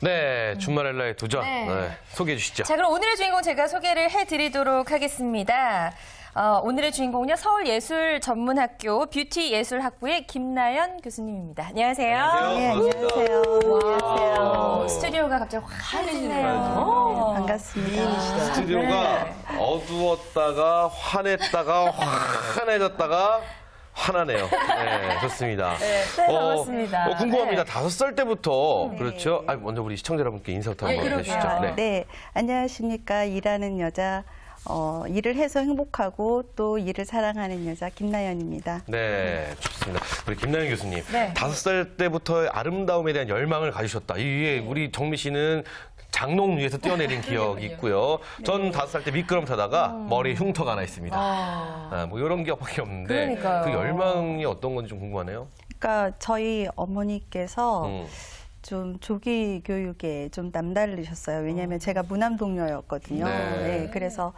네, 준마렐라의 도전. 네, 소개해 주시죠. 자, 그럼 오늘의 주인공 제가 소개를 해드리도록 하겠습니다. 오늘의 주인공은요, 서울예술전문학교 뷰티예술학부의 김나연 교수님입니다. 안녕하세요. 네, 안녕하세요. 안녕하세요. 스튜디오가 갑자기 환해지네요. 반갑습니다. 스튜디오가 어두웠다가 환했다가 환해졌다가 환하네요. 네, 좋습니다. 네, 반갑습니다. 궁금합니다. 네. 5살 때부터 그렇죠. 먼저 우리 시청자 여러분께 인사부터 한번 해주시죠. 네, 안녕하십니까. 일하는 여자, 일을 해서 행복하고 또 일을 사랑하는 여자 김나연입니다. 네, 좋습니다. 우리 김나연 교수님, 네. 5살 때부터 아름다움에 대한 열망을 가지셨다. 이게 우리 정미 씨는 장롱 위에서 뛰어내린 기억이 있고요. 전 5살 때 미끄럼 타다가 머리에 흉터가 하나 있습니다. 뭐 이런 기억밖에 없는데 그러니까요. 그 열망이 어떤 건지 좀 궁금하네요. 그러니까 저희 어머니께서 좀 조기 교육에 좀 남다르셨어요. 왜냐하면 제가 무남동녀였거든요. 네. 네, 그래서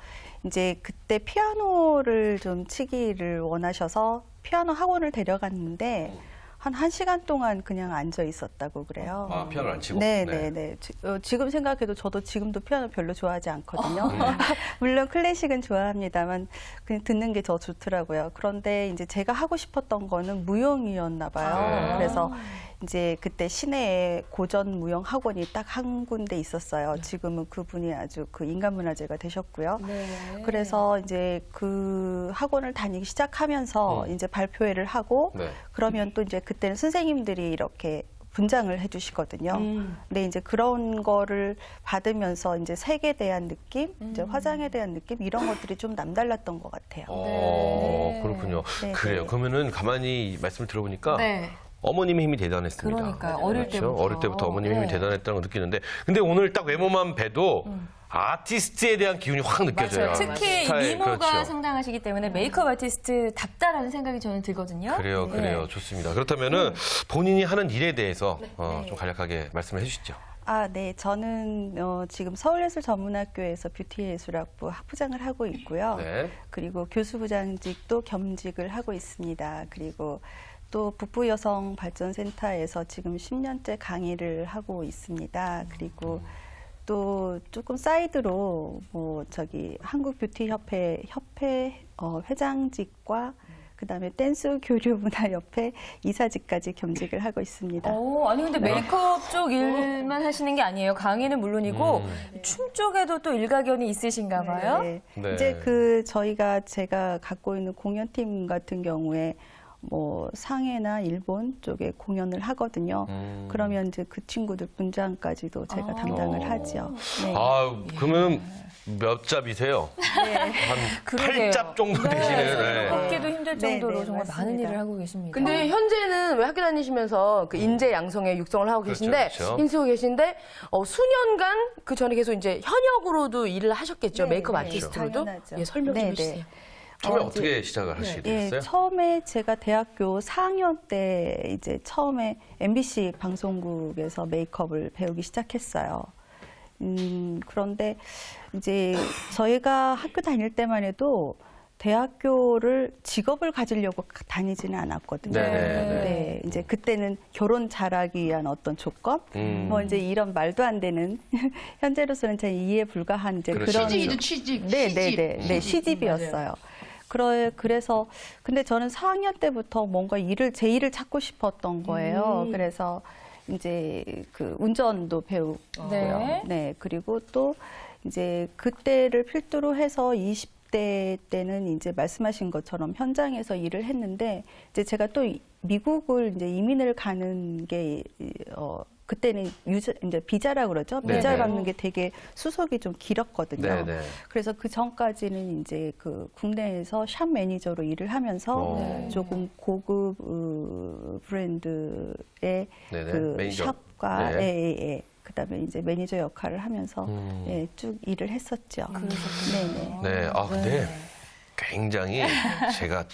이제 그때 피아노를 좀 치기를 원하셔서 피아노 학원을 데려갔는데 한 1시간 동안 그냥 앉아 있었다고 그래요. 아, 피아노를 안 치고? 네, 네. 네, 네. 지금 생각해도 저도 지금도 피아노 별로 좋아하지 않거든요. 물론 클래식은 좋아합니다만 그냥 듣는 게 더 좋더라고요. 그런데 이제 제가 하고 싶었던 거는 무용이었나 봐요. 네. 그래서 이제 그때 시내에 고전 무용 학원이 딱 한 군데 있었어요. 지금은 그분이 아주 그 인간문화재가 되셨고요. 네. 그래서 이제 그 학원을 다니기 시작하면서 이제 발표회를 하고 네. 그러면 또 이제 그때는 선생님들이 이렇게 분장을 해주시거든요. 근데 이제 그런 거를 받으면서 이제 색에 대한 느낌, 이제 화장에 대한 느낌 이런 것들이 좀 남달랐던 것 같아요. 네. 그렇군요. 네, 그래요. 네. 그러면은 가만히 말씀을 들어보니까 네. 어머님의 힘이 대단했습니다. 그러니까요. 어릴 때부터. 어릴 때부터 어머님의 힘이 네. 대단했다는 걸 느끼는데 근데 오늘 딱 외모만 봬도 아티스트에 대한 기운이 확 느껴져요. 맞아요. 특히 이 스타일, 미모가 그렇죠. 상당하시기 때문에 메이크업 아티스트답다라는 생각이 저는 들거든요. 그래요, 네. 그래요. 좋습니다. 그렇다면은 본인이 하는 일에 대해서 좀 간략하게 말씀을 해주시죠. 네. 저는 지금 서울예술전문학교에서 뷰티예술학부 학부장을 하고 있고요. 네. 그리고 교수부장직도 겸직을 하고 있습니다. 그리고 또 북부여성발전센터에서 지금 10년째 강의를 하고 있습니다. 그리고 또 조금 사이드로 한국뷰티협회 회장직과 그다음에 댄스교류문화협회 이사직까지 겸직을 하고 있습니다. 아니 근데 메이크업 쪽 일만 하시는 게 아니에요. 강의는 물론이고 춤 쪽에도 또 일가견이 있으신가 봐요. 네. 네. 이제 제가 갖고 있는 공연팀 같은 경우에 상해나 일본 쪽에 공연을 하거든요. 그러면 이제 그 친구들 분장까지도 제가 담당을 하죠. 네. 그러면 몇 잡이세요? 한 그러게요. 8잡 정도 되시는. 네. 걷기도 힘들 정도로 네, 정말 많은 맞습니다. 일을 하고 계십니다. 근데 현재는 왜 학교 다니시면서 그 인재 양성에 육성을 하고 계신데, 그렇죠. 힘쓰고 계신데, 수년간 그 전에 계속 이제 현역으로도 일을 하셨겠죠. 네, 메이크업 네, 아티스트로도. 당연하죠. 예, 설명 좀 네, 해주세요. 네. 처음에 어떻게 시작을 하시게 예, 되셨어요? 처음에 제가 대학교 4학년 때 이제 처음에 MBC 방송국에서 메이크업을 배우기 시작했어요. 그런데 이제 저희가 학교 다닐 때만 해도 대학교를 직업을 가지려고 다니지는 않았거든요. 네. 이제 그때는 결혼 잘하기 위한 어떤 조건, 이제 이런 말도 안 되는 현재로서는 제 이해 불가한 이제 그렇죠. 그런 취직이죠, 취직. 네, 시집이었어요. 그래서 근데 저는 4학년 때부터 뭔가 제 일을 찾고 싶었던 거예요. 그래서 이제 그 운전도 배우고요. 네, 그리고 또 이제 그때를 필두로 해서 20대 때는 이제 말씀하신 것처럼 현장에서 일을 했는데 이제 제가 또 미국을 이제 이민을 가는 게 그때는 이제 비자라고 그러죠. 네, 비자를 네. 받는 게 되게 수속이 좀 길었거든요. 네, 네. 그래서 그 전까지는 이제 그 국내에서 샵 매니저로 일을 하면서 조금 고급 브랜드의 네네, 그 매니저. 샵과 네. 그다음에 이제 매니저 역할을 하면서 쭉 일을 했었죠. 네네. 네. 근데 굉장히 제가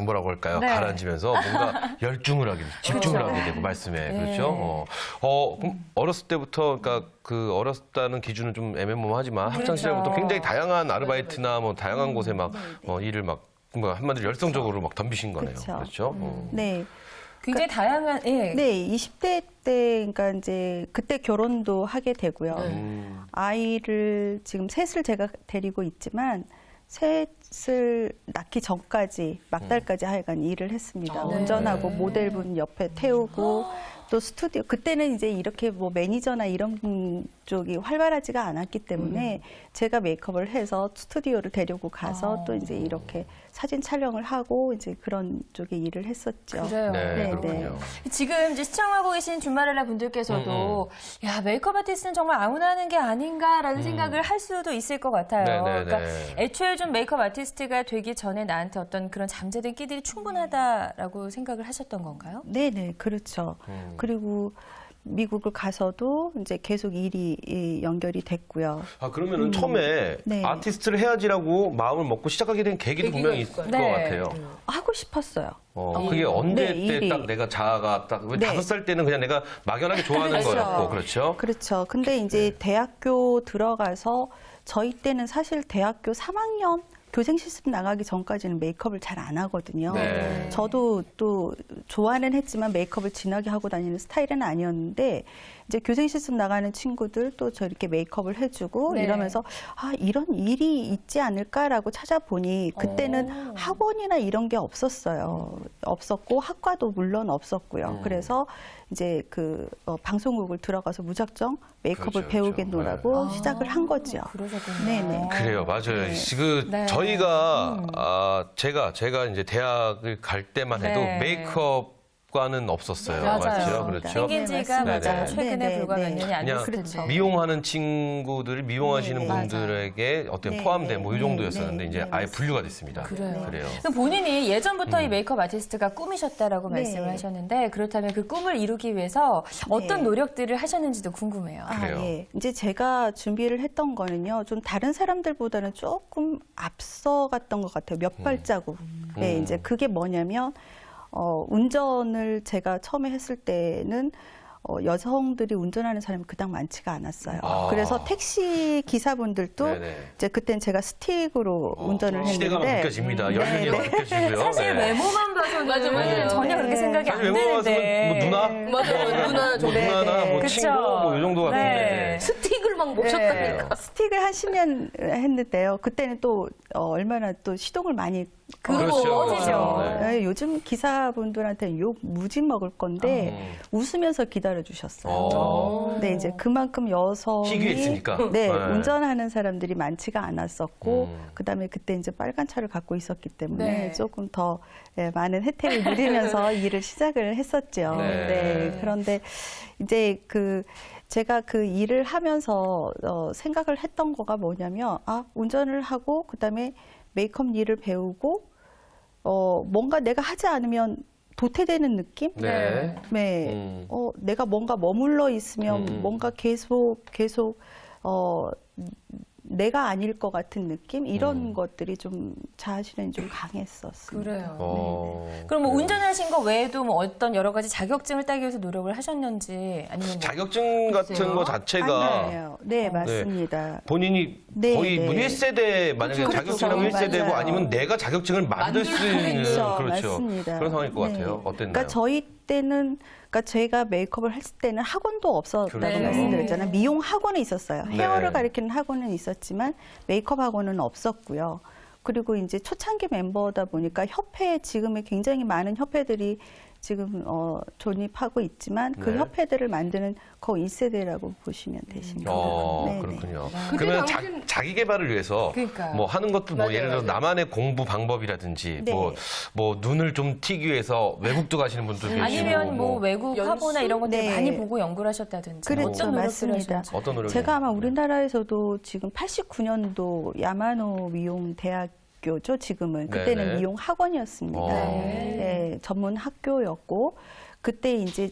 뭐라고 할까요? 네. 가라앉으면서 뭔가 열중을 하게, 집중을 하게 되고, 말씀에. 그렇죠? 그럼 어렸을 때부터, 그러니까 그 어렸다는 기준은 좀 애매모호하지만 학창시절부터 굉장히 다양한 아르바이트나 다양한 곳에 막 일을 한마디로 열성적으로 막 덤비신 거네요. 그쵸. 그렇죠? 네. 굉장히 다양한, 예. 네, 20대 때, 그러니까 이제 그때 결혼도 하게 되고요. 아이를 지금 셋을 제가 데리고 있지만 셋을 낳기 전까지 막달까지 하여간 일을 했습니다. 네. 운전하고 모델분 옆에 태우고 또 스튜디오 그때는 이제 이렇게 뭐 매니저나 이런 쪽이 활발하지가 않았기 때문에 제가 메이크업을 해서 스튜디오를 데리고 가서 또 이제 이렇게 사진 촬영을 하고 이제 그런 쪽에 일을 했었죠. 그래요. 네, 그렇군요. 지금 이제 시청하고 계신 준마렐라 분들께서도 야 메이크업 아티스트는 정말 아무나 하는 게 아닌가라는 생각을 할 수도 있을 것 같아요. 네네네. 그러니까 애초에 좀 메이크업 아티스트가 되기 전에 나한테 어떤 그런 잠재된 끼들이 충분하다라고 생각을 하셨던 건가요? 네네, 그렇죠. 그리고 미국을 가서도 이제 계속 일이 연결이 됐고요. 아, 그러면은 처음에 네. 아티스트를 해야지라고 마음을 먹고 시작하게 된 계기도 분명히 있을 것 네. 같아요. 하고 싶었어요. 그게 언제 네, 때 일이. 딱 내가 자아가 딱, 네. 5살 때는 그냥 내가 막연하게 좋아하는 그렇죠. 거였고, 그렇죠? 그렇죠. 근데 이제 대학교 들어가서 저희 때는 사실 대학교 3학년 교생 실습 나가기 전까지는 메이크업을 잘 안 하거든요. 네. 저도 또 좋아는 했지만 메이크업을 진하게 하고 다니는 스타일은 아니었는데 이제 교생 실습 나가는 친구들 또 저 이렇게 메이크업을 해주고 네. 이러면서 아 이런 일이 있지 않을까라고 찾아보니 그때는 학원이나 이런 게 없었어요. 없었고 학과도 물론 없었고요. 그래서 이제 그 방송국을 들어가서 무작정 메이크업을 그렇죠, 배우겠노라고 그렇죠. 시작을 한 거죠. 그러셨군요. 네네. 그래요, 맞아요. 지금 네. 저희가 제가 이제 대학을 갈 때만 해도 네. 메이크업과는 없었어요. 맞아요. 맞죠? 그렇죠. 생긴 지가 네, 맞아요. 맞습니다. 최근에 네, 불과 네. 몇 년이 안 그냥 됐을 텐데. 그렇죠. 미용하는 친구들을 미용하시는 네, 분들에게 어떤 네, 포함된 네. 뭐 이 정도였었는데 네, 이제 네, 아예 맞습니다. 분류가 됐습니다. 그래요. 그래요. 그럼 본인이 예전부터 이 메이크업 아티스트가 꿈이셨다라고 네. 말씀을 하셨는데 그렇다면 그 꿈을 이루기 위해서 어떤 네. 노력들을 하셨는지도 궁금해요. 그래요. 예. 이제 제가 준비를 했던 거는요, 좀 다른 사람들보다는 조금 앞서갔던 것 같아요. 몇 발자국. 네, 이제 그게 뭐냐면, 운전을 제가 처음에 했을 때는 여성들이 운전하는 사람이 그닥 많지가 않았어요. 아. 그래서 택시 기사분들도 네네. 이제 그땐 제가 스틱으로 운전을 시대가 막 했는데 느껴집니다. 연륜이 막 느껴지고요. 사실 네. 외모만 봐서는 맞아요. 전혀 그렇게 네. 생각이 안 사실 외모 드는데. 봤으면 뭐 누나? 맞아요. 누나 뭐 정도. 누나나 뭐 그쵸. 친구 뭐 이 정도 같은데. 네. 스틱을 막 못 네. 쳤다니까. 스틱을 한 10년 했는데요. 그때는 또 얼마나 또 시동을 많이 그렇죠. 멋지죠. 네. 네, 요즘 기사분들한테는 욕 무지 먹을 건데 웃으면서 기다려 주셨어요. 근데 이제 그만큼 여성이 희귀했으니까. 네, 네. 운전하는 사람들이 많지가 않았었고 그다음에 그때 이제 빨간 차를 갖고 있었기 때문에 네. 조금 더 많은 혜택을 누리면서 일을 시작을 했었죠. 네. 네. 그런데 이제 제가 그 일을 하면서 생각을 했던 거가 뭐냐면 운전을 하고 그다음에 메이크업 일을 배우고 뭔가 내가 하지 않으면 도태되는 느낌? 네. 네. 내가 뭔가 머물러 있으면 뭔가 계속 내가 아닐 것 같은 느낌? 이런 것들이 좀 자아실현이 좀 강했었습니다. 그래요. 그럼 뭐 운전하신 거 외에도 뭐 어떤 여러 가지 자격증을 따기 위해서 노력을 하셨는지 아니면 뭐 자격증 같은 거 자체가 아니에요. 네, 맞습니다. 본인이 네, 거의 네. 뭐 1세대 만약에 그렇죠. 자격증하고 1세대고 맞아요. 아니면 내가 자격증을 만들 수 있는 그렇죠. 맞습니다. 그런 상황일 것 네. 같아요. 어땠나요? 그러니까 저희 때는 제가 메이크업을 했을 때는 학원도 없었다고 그렇죠. 말씀드렸잖아요. 미용 학원이 있었어요. 네. 헤어를 가리키는 학원은 있었지만 메이크업 학원은 없었고요. 그리고 이제 초창기 멤버다 보니까 협회 지금의 굉장히 많은 협회들이 지금 존입하고 있지만 그 네. 협회들을 만드는 거의 1세대라고 보시면 되십니다. 네네. 그렇군요. 그때 그러면 당시엔- 자기 개발을 위해서 그러니까요. 뭐 하는 것도 뭐 맞아요, 예를 들어 맞아요. 나만의 공부 방법이라든지 네. 뭐 눈을 좀 튀기 위해서 외국도 가시는 분도 계시고 아니면 뭐 외국 연수? 화보나 이런 것들 네. 많이 보고 연구를 하셨다든지 그렇죠. 어떤 노력들을 맞습니다. 하셨는지. 어떤 노력이 제가 아마 우리나라에서도 지금 89년도 야마노 미용 대학교죠, 지금은. 그때는 네네. 미용 학원이었습니다. 네, 전문 학교였고, 그때 이제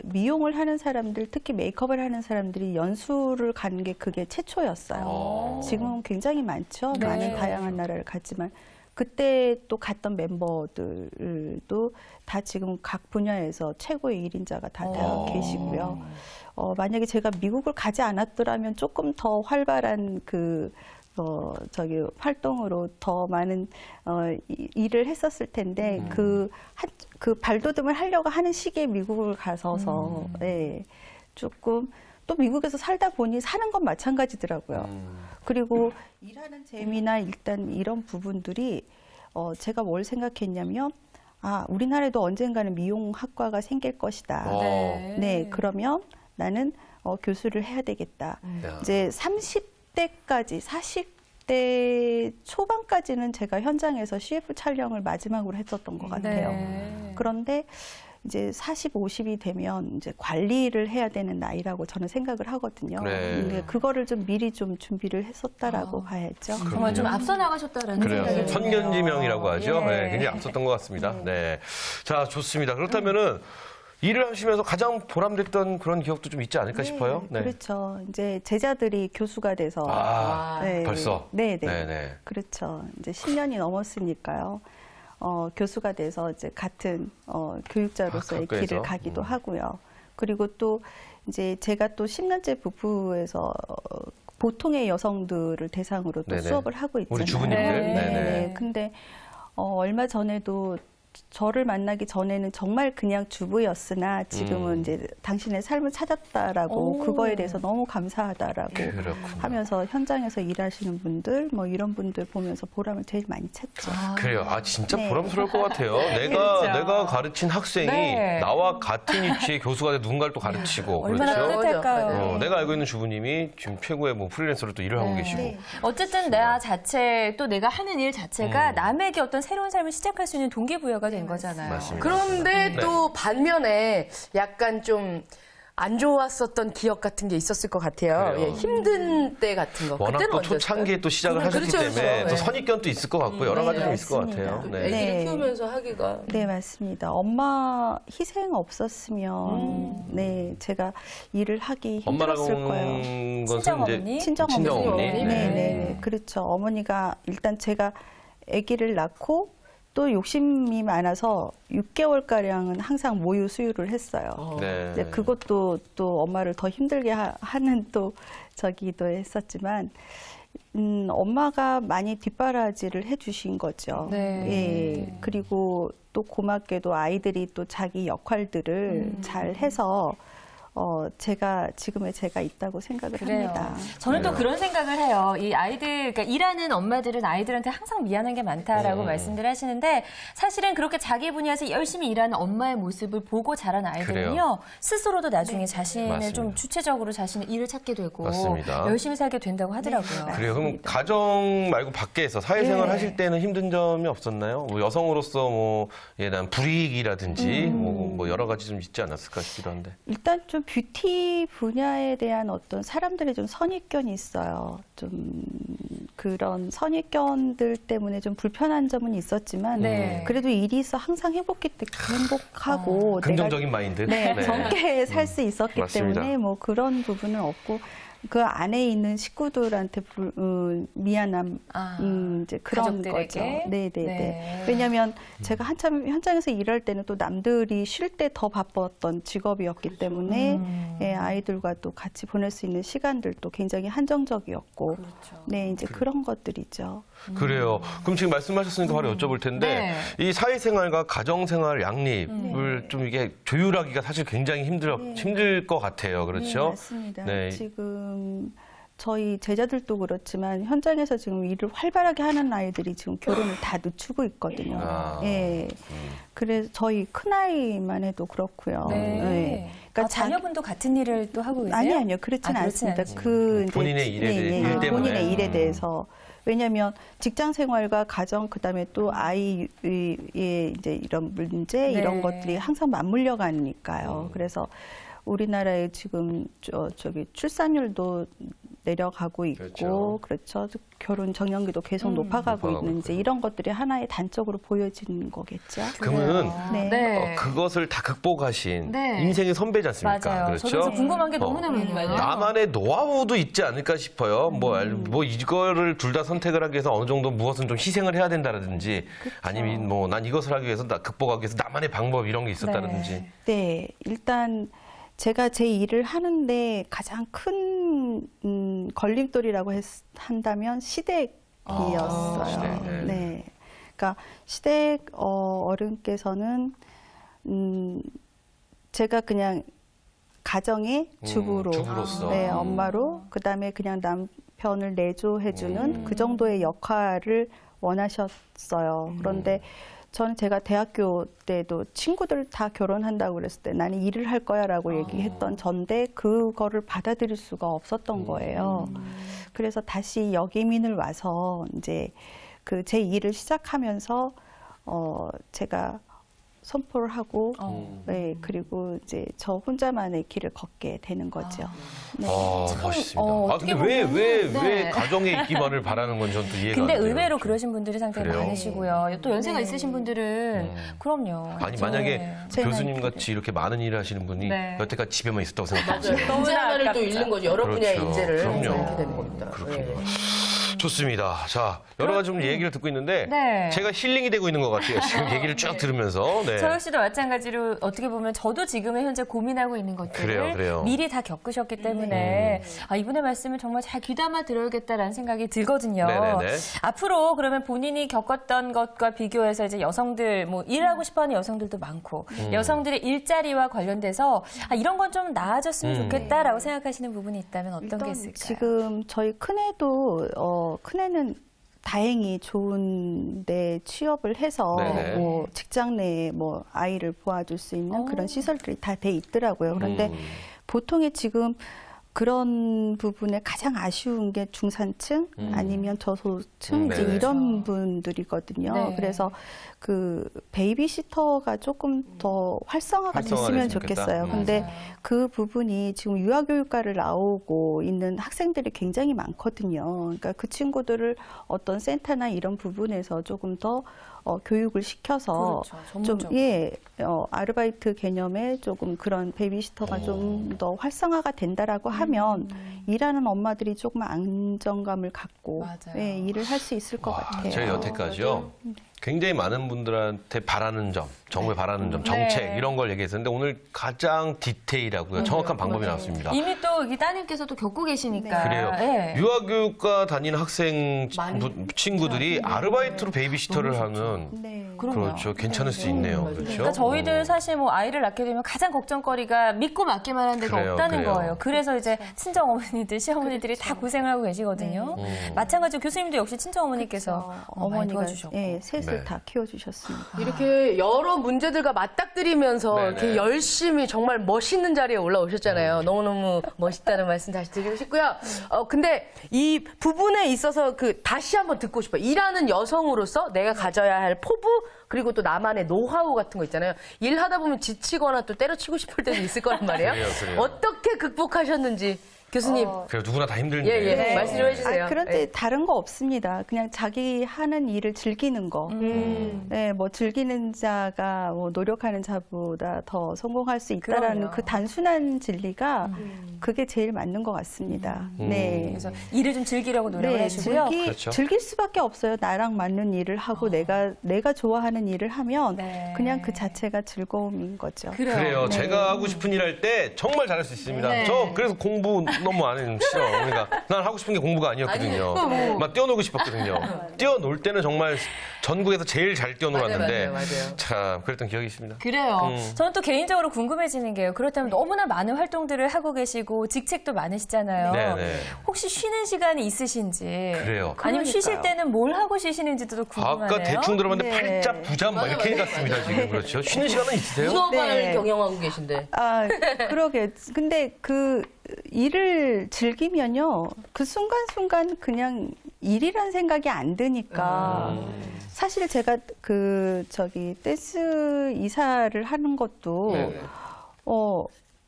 미용을 하는 사람들, 특히 메이크업을 하는 사람들이 연수를 가는 게 그게 최초였어요. 지금은 굉장히 많죠. 네. 많은 다양한 나라를 갔지만. 그때 또 갔던 멤버들도 다 지금 각 분야에서 최고의 1인자가 다 되어 계시고요. 만약에 제가 미국을 가지 않았더라면 조금 더 활발한 저기 활동으로 더 많은 일을 했었을 텐데 그 발돋움을 하려고 하는 시기에 미국을 가서서 예, 조금 또 미국에서 살다 보니 사는 건 마찬가지더라고요. 그리고 일하는 재미나 일단 이런 부분들이 제가 뭘 생각했냐면 우리나라에도 언젠가는 미용학과가 생길 것이다. 네, 그러면 나는 교수를 해야 되겠다. 이제 30대까지, 40대 초반까지는 제가 현장에서 CF 촬영을 마지막으로 했었던 것 같아요. 네. 그런데 이제 40, 50이 되면 이제 관리를 해야 되는 나이라고 저는 생각을 하거든요. 네. 근데 그거를 좀 미리 좀 준비를 했었다라고 봐야죠. 정말 좀 앞서 나가셨다라는 그래요. 생각이 선견지명이라고 하죠. 예. 네, 굉장히 앞섰던 것 같습니다. 네. 자, 좋습니다. 그렇다면은 일을 하시면서 가장 보람됐던 그런 기억도 좀 있지 않을까 싶어요. 네. 그렇죠. 이제 제자들이 교수가 돼서 네. 벌써. 네, 네. 네네. 그렇죠. 이제 10년이 넘었으니까요. 교수가 돼서 이제 같은 교육자로서의 학교에서? 길을 가기도 하고요. 그리고 또 이제 제가 또 10년째 부부에서 보통의 여성들을 대상으로 또 네네. 수업을 하고 있잖아요. 우리 주부님들. 네. 네네. 근데 얼마 전에도 저를 만나기 전에는 정말 그냥 주부였으나 지금은 이제 당신의 삶을 찾았다라고 그거에 대해서 너무 감사하다라고 그렇군요. 하면서 현장에서 일하시는 분들 뭐 이런 분들 보면서 보람을 제일 많이 찾죠. 그래요. 진짜 네. 보람스러울 것 같아요. 내가 가르친 학생이 네. 나와 같은 위치의 교수가 돼 누군가를 또 가르치고. 얼마나 그렇죠? 뿌듯할까요? 내가 알고 있는 주부님이 지금 최고의 뭐 프리랜서로 또 일을 하고 네. 계시고. 네. 어쨌든 나 자체 또 내가 하는 일 자체가 남에게 어떤 새로운 삶을 시작할 수 있는 동기부여가 된 거잖아요. 맞습니다. 그런데 네. 또 반면에 약간 좀 안 좋았었던 기억 같은 게 있었을 것 같아요. 그래요. 예, 힘든 때 같은 거. 워낙 그때는 또 언제였어요? 초창기에 또 시작을 그렇죠, 하셨기 그렇죠. 때문에 또 네. 선입견도 있을 것 같고 여러 가지 좀 있을 것 맞습니다. 같아요. 애기를 네. 키우면서 하기가. 네, 맞습니다. 엄마 희생 없었으면 네, 제가 일을 하기 엄마라고 힘들었을 거예요. 하는 것은 친정어머니? 이제 친정어머니. 친정어머니. 네, 네, 네. 그렇죠. 어머니가 일단 제가 아기를 낳고 또 욕심이 많아서 6개월가량은 항상 모유 수유를 했어요. 네. 이제 그것도 또 엄마를 더 힘들게 하는 또 저기도 했었지만, 엄마가 많이 뒷바라지를 해주신 거죠. 네. 예. 그리고 또 고맙게도 아이들이 또 자기 역할들을 잘 해서, 지금의 제가 있다고 생각을 그래요. 합니다. 저는 또 네. 그런 생각을 해요. 이 아이들, 그러니까 일하는 엄마들은 아이들한테 항상 미안한 게 많다라고 말씀들 하시는데 사실은 그렇게 자기 분야에서 열심히 일하는 엄마의 모습을 보고 자란 아이들은요. 그래요. 스스로도 나중에 자신을 맞습니다. 좀 주체적으로 자신의 일을 찾게 되고 맞습니다. 열심히 살게 된다고 하더라고요. 네, 그래요. 그럼 맞습니다. 가정 말고 밖에서 사회생활 네. 하실 때는 힘든 점이 없었나요? 뭐 여성으로서 뭐 예난 불이익이라든지 뭐 여러 가지 좀 있지 않았을까 싶기도 한데. 일단 좀 뷰티 분야에 대한 어떤 사람들의 좀 선입견이 있어요. 좀 그런 선입견들 때문에 좀 불편한 점은 있었지만 네. 그래도 일이 있어 항상 행복하고 긍정적인 마인드. 내가 젊게 살 수 있었기 맞습니다. 때문에 뭐 그런 부분은 없고 그 안에 있는 식구들한테 미안함 이제 그런 가족들에게? 거죠. 네네네. 네. 왜냐하면 제가 한참 현장에서 일할 때는 또 남들이 쉴 때 더 바빴던 직업이었기 때문에 예, 아이들과 또 같이 보낼 수 있는 시간들도 굉장히 한정적이었고 그렇죠. 네 이제 그런 것들이죠. 그래요. 그럼 지금 말씀하셨으니까 바로 여쭤볼 텐데 이 사회생활과 가정생활 양립을 좀 이게 조율하기가 사실 굉장히 힘들 것 같아요. 그렇죠? 네, 맞습니다. 네. 지금 저희 제자들도 그렇지만 현장에서 지금 일을 활발하게 하는 아이들이 지금 결혼을 다 늦추고 있거든요. 예. 그래서 저희 큰아이만 해도 그렇고요. 네. 그러니까 자녀분도 같은 일을 또 하고 계세요? 아니요. 그렇지는 그렇진 않습니다. 않으시군요. 그 이제 본인의 일에 대해, 일 때문에. 본인의 일에 대해서. 왜냐하면 직장 생활과 가정 그다음에 또 아이의 이제 이런 문제 이런 것들이 항상 맞물려 가니까요. 그래서 우리나라에 지금 저기 출산율도 내려가고 있고 그렇죠. 결혼 정년기도 계속 높아가고 있는 이제 이런 것들이 하나의 단적으로 보여지는 거겠죠. 그러면 네. 그것을 다 극복하신 네. 인생의 선배지 않습니까? 맞아요. 그렇죠? 저도 그래서 궁금한 게 너무나 많아요. 나만의 노하우도 있지 않을까 싶어요. 뭐 이거를 둘 다 선택을 하기 위해서 어느 정도 무엇은 좀 희생을 해야 된다라든지 아니면 뭐 난 이것을 하기 위해서 극복하기 위해서 나만의 방법 이런 게 있었다든지. 네, 일단 제가 제 일을 하는데 가장 큰 걸림돌이라고 한다면 시댁이었어요. 시댁, 네. 네. 그러니까 시댁 어른께서는 제가 그냥 가정의 주부로, 주부로서. 네, 엄마로, 그다음에 그냥 남편을 내조해주는 그 정도의 역할을 원하셨어요. 그런데 저는 제가 대학교 때도 친구들 다 결혼한다고 그랬을 때 나는 일을 할 거야라고 얘기했던 전데 그거를 받아들일 수가 없었던 거예요. 그래서 다시 여기민을 와서 이제 그 제 일을 시작하면서 제가 선포를 하고 네, 그리고 이제 저 혼자만의 길을 걷게 되는 거죠. 네. 멋있습니다. 어떻게 근데 왜 보면은, 가정에 있기만을 바라는 건 저는 또 이해가 근데 안 돼요. 의외로 그러신 분들이 상당히 그래요? 많으시고요. 또 연세가 있으신 분들은 그럼요. 아니 그렇죠. 만약에 제 교수님 나이 같이 이렇게 많은 일을 하시는 분이 네. 여태까지 집에만 있었다고 맞아요. 생각해보세요. 인재 하나를 또 아깝죠. 잃는 거죠. 여러 분야의 그렇죠. 인재를 그럼요. 이렇게 되는 겁니다. 그렇군요. 네. 좋습니다. 자, 여러 가지 좀 얘기를 듣고 있는데 네. 제가 힐링이 되고 있는 것 같아요. 지금 얘기를 쭉 들으면서. 네. 저 역시도 마찬가지로 어떻게 보면 저도 지금의 현재 고민하고 있는 것들을 그래요. 미리 다 겪으셨기 때문에 이분의 말씀을 정말 잘 귀담아 들어야겠다라는 생각이 들거든요. 네네네. 앞으로 그러면 본인이 겪었던 것과 비교해서 이제 여성들 뭐 일하고 싶어하는 여성들도 많고 여성들의 일자리와 관련돼서 이런 건 좀 나아졌으면 좋겠다라고 생각하시는 부분이 있다면 어떤 게 일단 있을까요? 지금 저희 큰애도 큰애는 다행히 좋은데 취업을 해서 네네. 뭐 직장 내에 뭐 아이를 보아줄 수 있는 그런 시설들이 다 돼 있더라고요. 그런데 보통의 지금 그런 부분에 가장 아쉬운 게 중산층 아니면 저소득층 이제 네네. 이런 분들이거든요. 네. 그래서 그 베이비시터가 조금 더 활성화가 됐으면 활성화됐으면 좋겠어요. 좋겠다. 근데 맞아요. 그 부분이 지금 유아교육과를 나오고 있는 학생들이 굉장히 많거든요. 그러니까 그 친구들을 어떤 센터나 이런 부분에서 조금 더 교육을 시켜서 그렇죠. 좀 전문적으로. 아르바이트 개념에 조금 그런 베이비시터가 좀 더 활성화가 된다라고 하면 일하는 엄마들이 조금 안정감을 갖고 맞아요. 예, 일을 할 수 있을 것 같아요. 제가 여태까지요. 굉장히 많은 분들한테 바라는 점, 정부에 바라는 점, 정책 네. 이런 걸 얘기했었는데 오늘 가장 디테일하고요. 정확한 방법이 나왔습니다. 이미 또 이 따님께서도 겪고 계시니까. 그래요. 예. 유아교육과 다니는 학생 친구들이 아르바이트로 베이비시터를 하면 네. 그럼요. 그렇죠. 괜찮을 수 있네요. 그렇죠. 그러니까 저희들 사실 뭐 아이를 낳게 되면 가장 걱정거리가 믿고 맡기만 한 데가 그래요, 없다는 그래요. 거예요. 그래서 이제 친정 어머니들, 시어머니들이 다 고생을 하고 계시거든요. 마찬가지로 교수님도 역시 친정 어머니께서 많이 도와주셨고. 예, 셋을 네. 다 키워주셨습니다. 이렇게 여러 문제들과 맞닥뜨리면서 네네. 이렇게 열심히 정말 멋있는 자리에 올라오셨잖아요. 너무너무 멋있다는 말씀 다시 드리고 싶고요. 근데 이 부분에 있어서 다시 한번 듣고 싶어요. 일하는 여성으로서 내가 가져야 할 포부 그리고 또 나만의 노하우 같은 거 있잖아요. 일하다 보면 지치거나 또 때려치고 싶을 때도 있을 거란 말이에요. 그래요. 어떻게 극복하셨는지 교수님. 그래요. 누구나 다 힘든데. 예, 예. 말씀 좀 해주세요. 그런데 예. 다른 거 없습니다. 그냥 자기 하는 일을 즐기는 거. 네, 뭐 즐기는 자가 뭐 노력하는 자보다 더 성공할 수 있다라는 그럼요. 그 단순한 진리가 그게 제일 맞는 것 같습니다. 네. 그래서 일을 좀 즐기려고 노력을 네, 해주고요. 그렇죠. 즐길 수밖에 없어요. 나랑 맞는 일을 하고 내가 좋아하는 일을 하면 네. 그냥 그 자체가 즐거움인 거죠. 그래요. 제가 하고 싶은 일 할 때 정말 잘할 수 있습니다. 네. 저 그래서 공부 너무 안 해요. 싫어. 그러니까 난 하고 싶은 게 공부가 아니었거든요. 막 뛰어놀고 싶었거든요. 뛰어놀 때는 정말 전국에서 제일 잘 뛰어놀았는데 맞아요. 참 그랬던 기억이 있습니다. 그래요. 저는 또 개인적으로 궁금해지는 게요. 그렇다면 너무나 많은 활동들을 하고 계시고 직책도 많으시잖아요. 네네. 혹시 쉬는 시간이 있으신지. 그래요. 아니면 쉬실 그러니까요. 때는 뭘 하고 쉬시는지도 궁금하네요. 아까 대충 들어봤는데 네. 팔자 부자 막 이렇게 해갔습니다. 지금 그렇죠. 쉬는 시간은 있으세요? 문어발을 네. 경영하고 계신데. 그러게. 근데 그 일을 즐기면요. 그 순간순간 그냥 일이란 생각이 안 드니까. 사실 제가 댄스 이사를 하는 것도, 네네.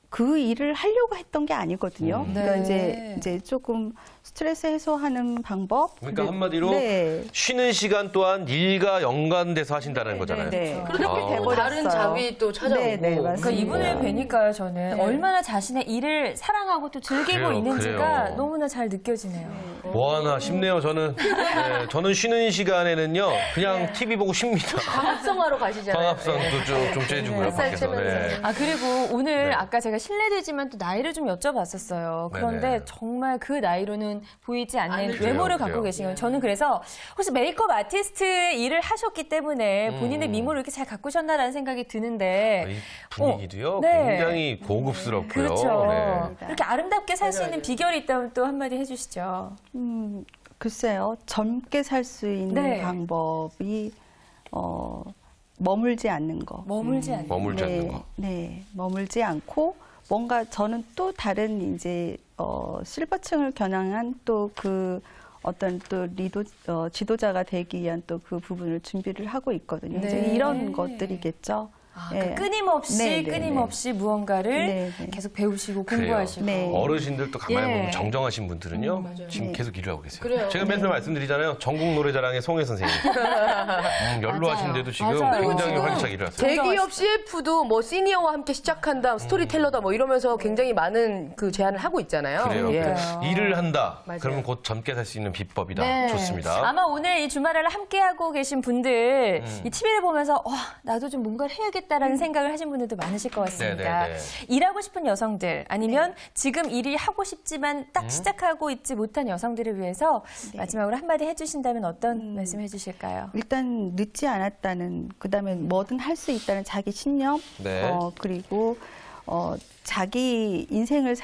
그 일을 하려고 했던 게 아니거든요. 그러니까 네. 이제 조금 스트레스 해소하는 방법. 그러니까 한마디로 네. 쉬는 시간 또한 일과 연관돼서 하신다는 거잖아요. 네. 그렇죠. 그렇게 아. 돼버렸어요. 다른 잡이 또 찾아오고. 네, 네, 맞습니다. 그러니까 이분을 뵈니까요, 저는 얼마나 자신의 일을 사랑하고 또 즐기고 그래요, 있는지가 그래요. 너무나 잘 느껴지네요. 뭐 하나 싶네요, 저는. 네, 저는 쉬는 시간에는요, 그냥 TV 보고 쉽니다. 방합성하러 가시잖아요. 방합선도 좀 쬐주고요, 햇살 밖에서. 쬐면서. 네. 그리고 오늘 네. 아까 제가 실례되지만 또 나이를 좀 여쭤봤었어요. 그런데 네네. 정말 그 나이로는 보이지 않는 그래요, 외모를 그래요. 갖고 계신 거예요. 저는 그래서 혹시 메이크업 아티스트의 일을 하셨기 때문에 본인의 미모를 이렇게 잘 가꾸셨나라는 생각이 드는데 이 분위기도요 네. 굉장히 고급스럽고요. 그렇죠. 네. 이렇게 아름답게 살 수 있는 비결이 있다면 또 한마디 해주시죠. 글쎄요, 젊게 살 수 있는 네. 방법이 머물지 않는 거. 머물지 않는. 머물지 않는 거. 네, 머물지 않고 뭔가 저는 또 다른 이제 실버층을 겨냥한 또 그 어떤 또 지도자가 되기 위한 또 그 부분을 준비를 하고 있거든요. 네. 이제 이런 것들이겠죠. 아, 네. 끊임없이 끊임없이 무언가를 네, 네. 계속 배우시고 그래요. 공부하시고. 네. 어르신들 또 가만히 예. 보면 정정하신 분들은요 지금 네. 계속 일을 하고 계세요. 그래요. 제가 맨날 말씀드리잖아요. 전국 노래자랑의 송혜 선생님. 연로하신데도 지금 맞아요. 굉장히 지금 활기차게 일을 하세요. 대기업 CF도 뭐 시니어와 함께 시작한다, 스토리텔러다 뭐 이러면서 굉장히 많은 그 제안을 하고 있잖아요. 그래요. 예. 그러니까요. 일을 한다. 맞아요. 그러면 곧 젊게 살 수 있는 비법이다. 네. 좋습니다. 아마 오늘 이 주말을 함께하고 계신 분들, 이 TV를 보면서, 나도 좀 뭔가를 해야겠다라는 생각을 하신 분들도 많으실 것 같습니다. 네, 네, 일하고 싶은 여성들, 아니면 지금 일이 하고 싶지만 딱 시작하고 있지 못한 여성들을 위해서 마지막으로 한마디 해주신다면 어떤 말씀 해주실까요? 일단 늦지 않았다는, 그다음에 뭐든 할 수 있다는 자기 신념, 네. 그리고 자기 인생을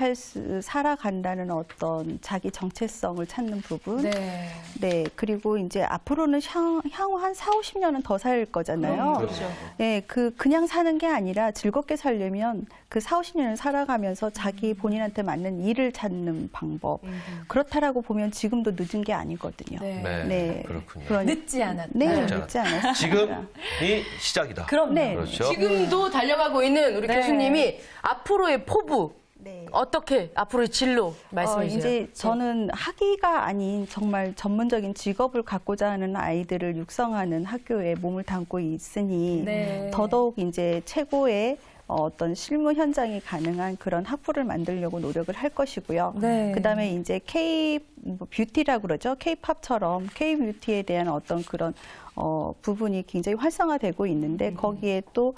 살아간다는 어떤 자기 정체성을 찾는 부분. 네. 네, 그리고 이제 앞으로는 향후 한 4, 50년은 더 살 거잖아요. 그렇죠. 네, 그냥 사는 게 아니라 즐겁게 살려면 그 4, 50년을 살아가면서 자기 본인한테 맞는 일을 찾는 방법. 그렇다라고 보면 지금도 늦은 게 아니거든요. 네. 네, 네. 그렇군요. 늦지 않았다. 네, 늦지 늦지 않았습니다. 지금이 시작이다. 그럼요. 네. 그렇죠. 지금도 달려가고 있는 우리 네. 교수님이 앞으로의 포부, 네. 어떻게 앞으로의 진로 말씀해 주세요. 이제 저는 학위가 아닌 정말 전문적인 직업을 갖고자 하는 아이들을 육성하는 학교에 몸을 담고 있으니 네. 더더욱 이제 최고의 어떤 실무 현장이 가능한 그런 학부를 만들려고 노력을 할 것이고요. 네. 그다음에 이제 K 뷰티라고 그러죠. K-팝처럼 K 뷰티에 대한 어떤 그런 부분이 굉장히 활성화되고 있는데 거기에 또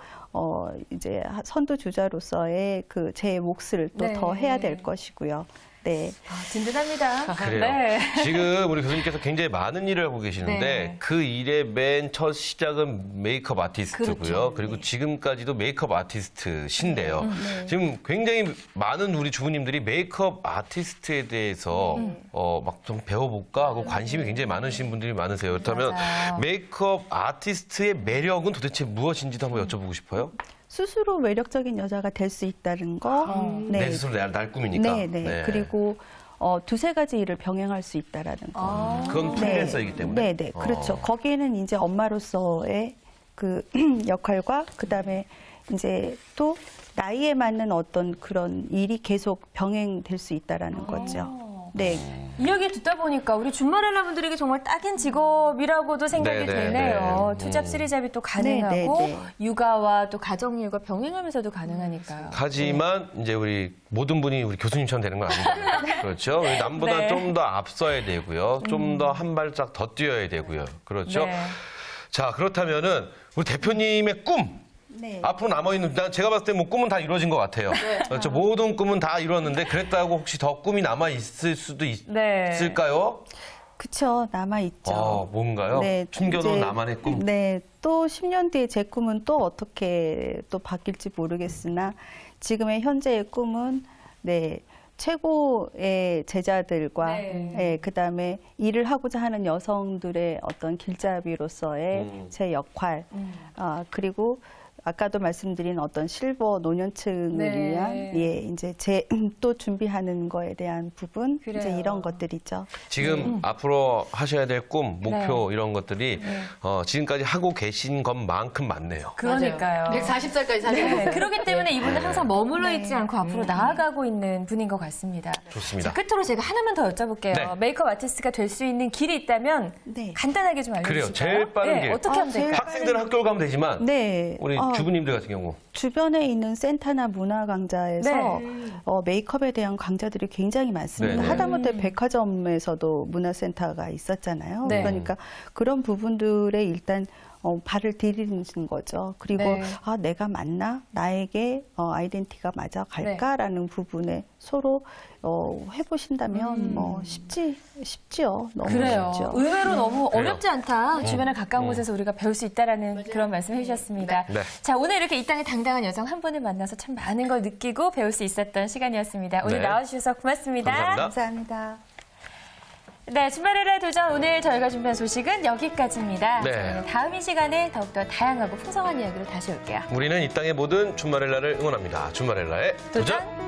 이제 선두 주자로서의 그 제 몫을 또 네. 더 해야 될 것이고요. 네. 든든합니다. 그래요. 네. 지금 우리 교수님께서 굉장히 많은 일을 하고 계시는데 네. 그 일의 맨 첫 시작은 메이크업 아티스트고요. 그렇죠. 그리고 지금까지도 메이크업 아티스트신데요. 네. 지금 굉장히 많은 우리 주부님들이 메이크업 아티스트에 대해서 막 좀 배워볼까 하고 관심이 굉장히 많으신 분들이 많으세요. 그렇다면 맞아요. 메이크업 아티스트의 매력은 도대체 무엇인지도 한번 여쭤보고 싶어요. 스스로 매력적인 여자가 될 수 있다는 거. 내 스스로 날 꿈이니까. 네, 네. 그리고 두세 가지 일을 병행할 수 있다라는 거. 그건 프리랜서이기 때문에. 네, 네, 그렇죠. 거기에는 이제 엄마로서의 그 역할과 그다음에 이제 또 나이에 맞는 어떤 그런 일이 계속 병행될 수 있다라는 거죠. 네. 이야기 듣다 보니까 우리 준마렐라 분들에게 정말 딱인 직업이라고도 생각이 네, 네, 되네요. 네. 투잡 쓰리잡이 또 가능하고 네, 네, 육아와 또 가정일과 병행하면서도 가능하니까요. 하지만 이제 우리 모든 분이 우리 교수님처럼 되는 건 아니죠. 그렇죠. 우리 남보다 네. 좀 더 앞서야 되고요. 좀 더 한 발짝 더 뛰어야 되고요. 그렇죠. 네. 자, 그렇다면은 우리 대표님의 꿈. 네. 앞으로 남아있는, 제가 봤을 때 뭐 꿈은 다 이루어진 것 같아요. 그렇죠. 모든 꿈은 다 이루었는데 그랬다고 혹시 더 꿈이 남아있을 수도 네. 있을까요? 그쵸, 남아있죠. 뭔가요? 숨겨놓은 이제, 나만의 꿈. 네, 또 10년 뒤에 제 꿈은 또 어떻게 또 바뀔지 모르겠으나 지금의 현재의 꿈은 네, 최고의 제자들과 네. 예, 그다음에 일을 하고자 하는 여성들의 어떤 길잡이로서의 제 역할 그리고 아까도 말씀드린 어떤 실버 노년층을 네. 위한 예 이제 제 또 준비하는 거에 대한 부분 이제 그래요. 이런 것들이죠. 지금 앞으로 하셔야 될 꿈, 목표 이런 것들이 지금까지 하고 계신 것만큼 많네요. 그러니까요. 140살까지 사는 네, 그렇기 때문에 이분은 항상 머물러 있지 않고 앞으로 나아가고 있는 분인 것 같습니다. 좋습니다. 자, 끝으로 제가 하나만 더 여쭤볼게요. 네. 메이크업 아티스트가 될 수 있는 길이 있다면 네. 간단하게 좀 알려주실까요? 그래요. 제일 빠른 네, 길. 어떻게 하면 제일 될까요? 학생들은 학교를 가면 되지만 네. 우리 주부님들 같은 경우 주변에 있는 센터나 문화 강좌에서 네. 메이크업에 대한 강좌들이 굉장히 많습니다. 네네. 하다못해 백화점에서도 문화센터가 있었잖아요. 네. 그러니까 그런 부분들에 일단 발을 디디는 거죠. 그리고 네. 내가 맞나? 나에게 아이덴티티가 맞아 갈까라는 부분에 서로 해보신다면 뭐 쉽지요. 너무 그래요. 쉽죠. 의외로 너무 그래요. 어렵지 않다. 주변에 가까운 곳에서 우리가 배울 수 있다라는 그런 말씀 해주셨습니다. 네. 자, 오늘 이렇게 이 땅의 당당한 여성 한 분을 만나서 참 많은 걸 느끼고 배울 수 있었던 시간이었습니다. 오늘 네. 나와주셔서 고맙습니다. 감사합니다. 감사합니다. 네, 주말의 도전 오늘 저희가 준비한 소식은 여기까지입니다. 네. 저희는 다음 이 시간에 더욱더 다양하고 풍성한 이야기로 다시 올게요. 우리는 이 땅의 모든 줌마렐라를 응원합니다. 줌마렐라의 도전!